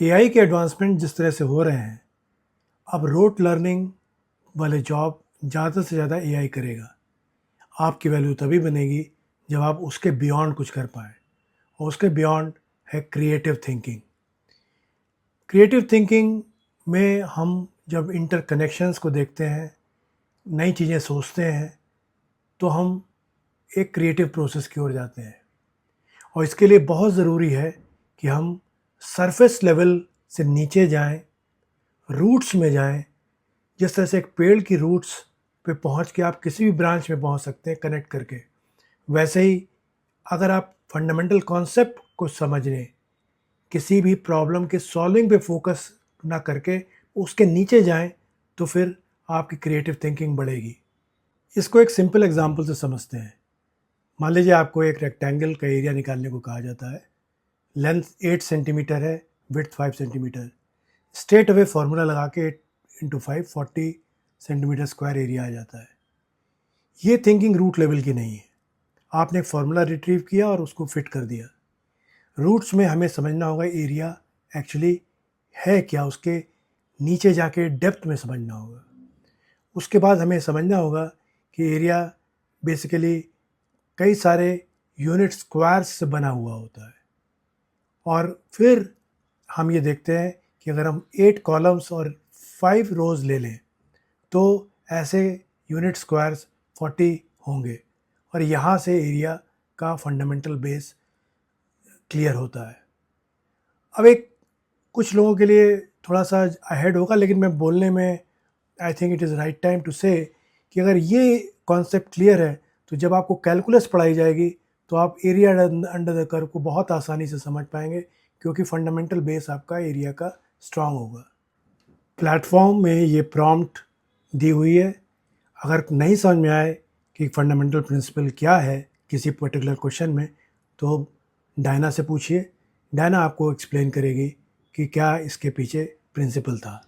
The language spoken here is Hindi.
एआई के एडवांसमेंट जिस तरह से हो रहे हैं, अब रोट लर्निंग वाले जॉब ज़्यादा से ज़्यादा एआई करेगा। आपकी वैल्यू तभी बनेगी जब आप उसके बियॉन्ड कुछ कर पाएँ, और उसके बियॉन्ड है क्रिएटिव थिंकिंग। क्रिएटिव थिंकिंग में हम जब इंटरकनेक्शंस को देखते हैं, नई चीज़ें सोचते हैं, तो हम एक क्रिएटिव प्रोसेस की ओर जाते हैं। और इसके लिए बहुत ज़रूरी है कि हम सरफेस लेवल से नीचे जाएं, रूट्स में जाएं। जिस तरह से एक पेड़ की रूट्स पे पहुंच के आप किसी भी ब्रांच में पहुंच सकते हैं कनेक्ट करके, वैसे ही अगर आप फंडामेंटल कॉन्सेप्ट को समझने, किसी भी प्रॉब्लम के सॉल्विंग पे फोकस ना करके उसके नीचे जाएं, तो फिर आपकी क्रिएटिव थिंकिंग बढ़ेगी। इसको एक सिंपल एग्जांपल से समझते हैं। मान लीजिए आपको एक रेक्टेंगल का एरिया निकालने को कहा जाता है। लेंथ 8 सेंटीमीटर है, width 5 centimetre. Straight away formula लगा के 8 इंटू 5 40 सेंटीमीटर स्क्वायर एरिया आ जाता है। ये थिंकिंग रूट लेवल की नहीं है। आपने एक फार्मूला रिट्रीव किया और उसको फिट कर दिया। रूट्स में हमें समझना होगा एरिया एक्चुअली है क्या, उसके नीचे जाके डेप्थ में समझना होगा। उसके बाद हमें समझना होगा कि एरिया बेसिकली कई सारे यूनिट स्क्वायर्स से बना हुआ होता है। और फिर हम ये देखते हैं कि अगर हम 8 कॉलम्स और 5 रोज़ ले लें तो ऐसे यूनिट स्क्वायर्स 40 होंगे, और यहाँ से एरिया का फंडामेंटल बेस क्लियर होता है। अब एक कुछ लोगों के लिए थोड़ा सा अहेड होगा, लेकिन मैं बोलने में I think it is right time to say कि अगर ये कॉन्सेप्ट क्लियर है तो जब आपको कैलकुलस पढ़ाई जाएगी तो आप एरिया अंडर द कर्व को बहुत आसानी से समझ पाएंगे, क्योंकि फंडामेंटल बेस आपका एरिया का स्ट्रांग होगा। प्लेटफॉर्म में ये प्रॉम्प्ट दी हुई है। अगर नहीं समझ में आए कि फंडामेंटल प्रिंसिपल क्या है किसी पर्टिकुलर क्वेश्चन में, तो डायना से पूछिए। डायना आपको एक्सप्लेन करेगी कि क्या इसके पीछे प्रिंसिपल था।